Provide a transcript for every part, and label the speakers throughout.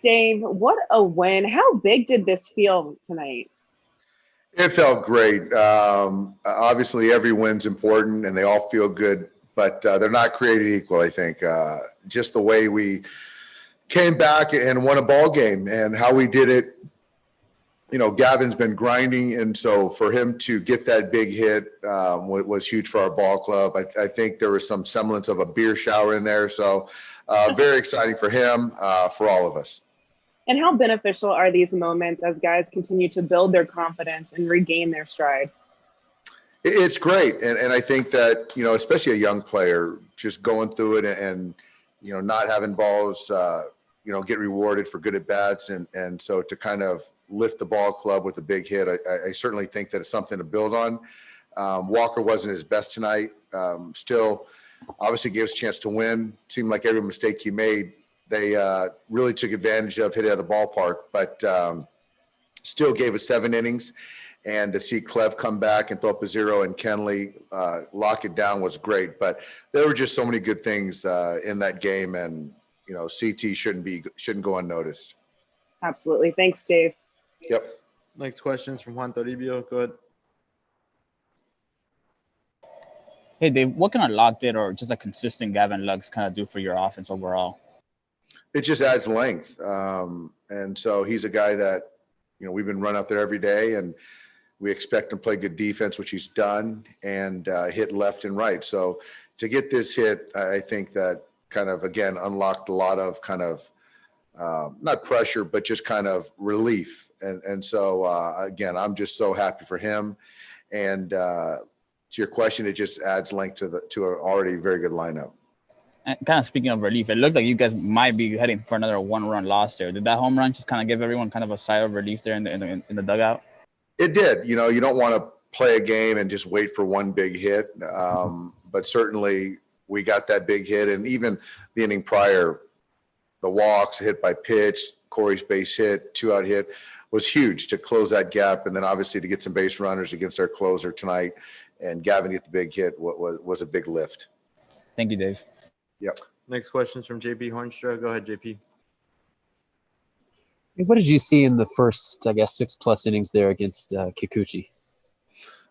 Speaker 1: Dave, what a win. How big did this feel tonight?
Speaker 2: It felt great. Obviously, every win's important, and they all feel good, but they're not created equal, I think. Just the way we came back and won a ball game and how we did it. You know, Gavin's been grinding, and so for him to get that big hit was huge for our ball club. I think there was some semblance of a beer shower in there, so very exciting for him, for all of us.
Speaker 1: And how beneficial are these moments as guys continue to build their confidence and regain their stride?
Speaker 2: It's great. And I think that, you know, especially a young player, just going through it and you know, not having balls, you know, get rewarded for good at bats. And so to kind of lift the ball club with a big hit, I certainly think that it's something to build on. Walker wasn't his best tonight. Still, obviously gave us a chance to win. Seemed like every mistake he made, they really took advantage of, hit it out of the ballpark, but still gave us 7 innings. And to see Clev come back and throw up a 0 and Kenley lock it down was great. But there were just so many good things in that game, and you know, CT shouldn't go unnoticed.
Speaker 1: Absolutely. Thanks, Dave.
Speaker 2: Yep.
Speaker 3: Next questions from Juan Toribio. Go ahead.
Speaker 4: Hey, Dave, what can a locked in or just a consistent Gavin Lux kind of do for your offense overall?
Speaker 2: It just adds length. And so he's a guy that, you know, we've been run out there every day, and we expect him to play good defense, which he's done, and hit left and right. So to get this hit, I think that kind of, again, unlocked a lot of kind of not pressure, but just kind of relief. And so, again, I'm just so happy for him. And to your question, it just adds length to an already very good lineup.
Speaker 4: And kind of speaking of relief, it looked like you guys might be heading for another 1-run loss there. Did that home run just kind of give everyone kind of a sigh of relief there in the dugout?
Speaker 2: It did. You know, you don't want to play a game and just wait for one big hit. But certainly we got that big hit. And even the inning prior, the walks, hit by pitch, Corey's base hit, 2-out hit was huge to close that gap. And then obviously to get some base runners against our closer tonight and Gavin get the big hit was a big lift.
Speaker 4: Thank you, Dave.
Speaker 2: Yep.
Speaker 3: Next question's from JP Hoornstra. Go ahead, JP.
Speaker 5: What did you see in the first, I guess, 6+ innings there against Kikuchi?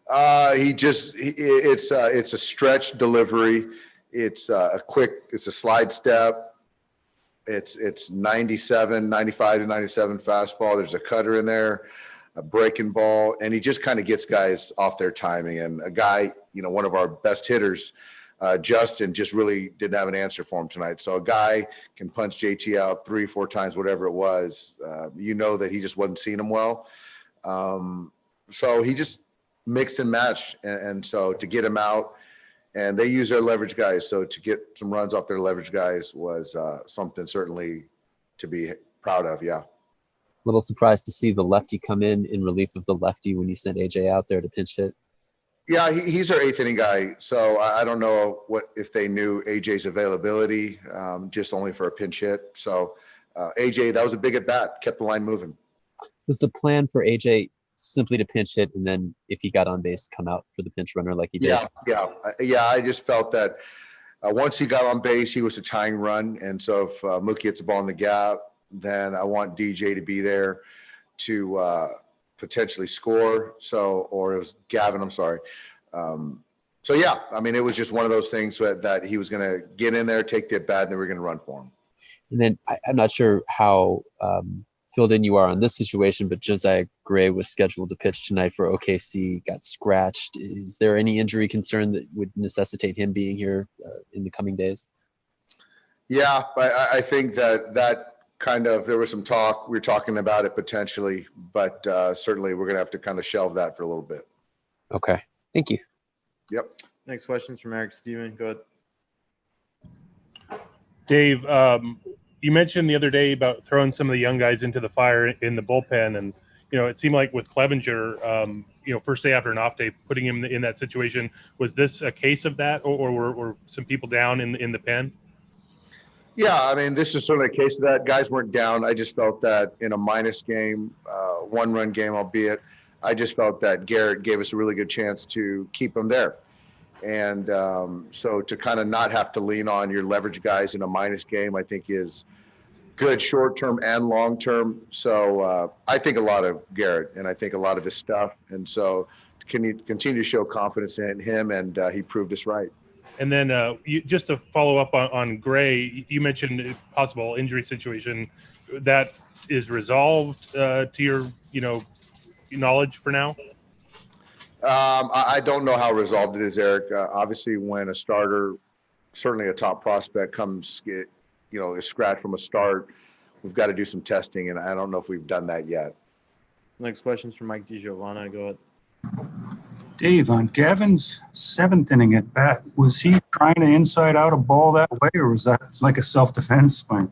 Speaker 2: It's a stretch delivery. It's a slide step. It's 95 to 97 fastball. There's a cutter in there, a breaking ball, and he just kind of gets guys off their timing. And a guy, you know, one of our best hitters, Justin, just really didn't have an answer for him tonight. So a guy can punch JT out 3-4 times, whatever it was. You know that he just wasn't seeing him well. So he just mixed and matched. And so to get him out, and they use their leverage guys. So to get some runs off their leverage guys was something certainly to be proud of. Yeah.
Speaker 5: A little surprised to see the lefty come in relief of the lefty when you sent AJ out there to pinch hit.
Speaker 2: Yeah, he's our 8th inning guy. So I don't know if they knew AJ's availability, just only for a pinch hit. So AJ, that was a big at bat, kept the line moving.
Speaker 5: Was the plan for AJ simply to pinch hit, and then if he got on base, come out for the pinch runner like he did?
Speaker 2: Yeah. I just felt that once he got on base, he was a tying run. And so if Mookie hits the ball in the gap, then I want DJ to be there to potentially score. Or it was Gavin, I'm sorry. So yeah, I mean, it was just one of those things that he was going to get in there, take the at bat, and then we're going to run for him.
Speaker 5: And then I'm not sure how filled in you are on this situation, but Josiah Gray was scheduled to pitch tonight for OKC, got scratched. Is there any injury concern that would necessitate him being here in the coming days?
Speaker 2: Yeah, I think that kind of, there was some talk, we were talking about it potentially, but certainly we're going to have to kind of shelve that for a little bit.
Speaker 5: Okay. Thank you.
Speaker 2: Yep.
Speaker 3: Next question's from Eric Steven. Go ahead.
Speaker 6: Dave, you mentioned the other day about throwing some of the young guys into the fire in the bullpen. And, you know, it seemed like with Clevenger, you know, first day after an off day, putting him in that situation, was this a case of that, or were some people down in the pen?
Speaker 2: Yeah, I mean, this is certainly a case of that. Guys weren't down. I just felt that in a minus game, 1-run game, albeit, I just felt that Garrett gave us a really good chance to keep them there. And so to kind of not have to lean on your leverage guys in a minus game, I think is good short-term and long-term. So I think a lot of Garrett, and I think a lot of his stuff. And so can you continue to show confidence in him, and he proved us right.
Speaker 6: And then just to follow up on Gray, you mentioned a possible injury situation that is resolved to your, knowledge for now.
Speaker 2: I don't know how resolved it is, Eric. Obviously, when a starter, certainly a top prospect, comes, is scratched from a start, we've got to do some testing, and I don't know if we've done that yet.
Speaker 3: Next question's from Mike DiGiovanna. Go ahead.
Speaker 7: Dave, on Gavin's 7th inning at bat, was he trying to inside out a ball that way, or was that like a self-defense swing?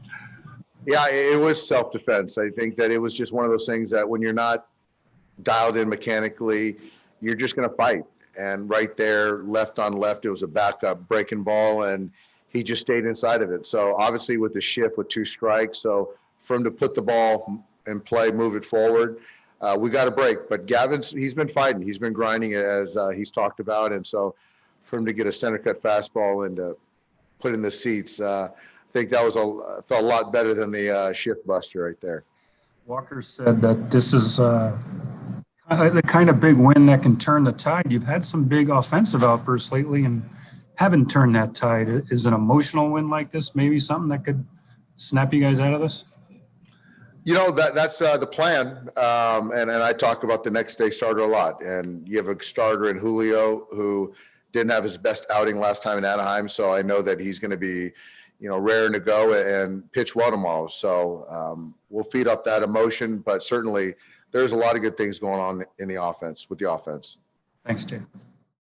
Speaker 2: Yeah, it was self-defense. I think that it was just one of those things that when you're not dialed in mechanically, you're just going to fight. And right there, left on left, it was a backup breaking ball, and he just stayed inside of it. So obviously with the shift with 2 strikes, so for him to put the ball in play, move it forward, we got a break. But he's been fighting. He's been grinding, as he's talked about. And so for him to get a center cut fastball and to put in the seats, I think that felt a lot better than the shift buster right there.
Speaker 7: Walker said that this is the kind of big win that can turn the tide. You've had some big offensive outbursts lately and haven't turned that tide. Is an emotional win like this maybe something that could snap you guys out of this?
Speaker 2: That's the plan. And I talk about the next day starter a lot. And you have a starter in Julio who didn't have his best outing last time in Anaheim. So I know that he's going to be, raring to go and pitch well tomorrow. So we'll feed up that emotion. But certainly there's a lot of good things going on in the offense with the offense.
Speaker 7: Thanks, Dave.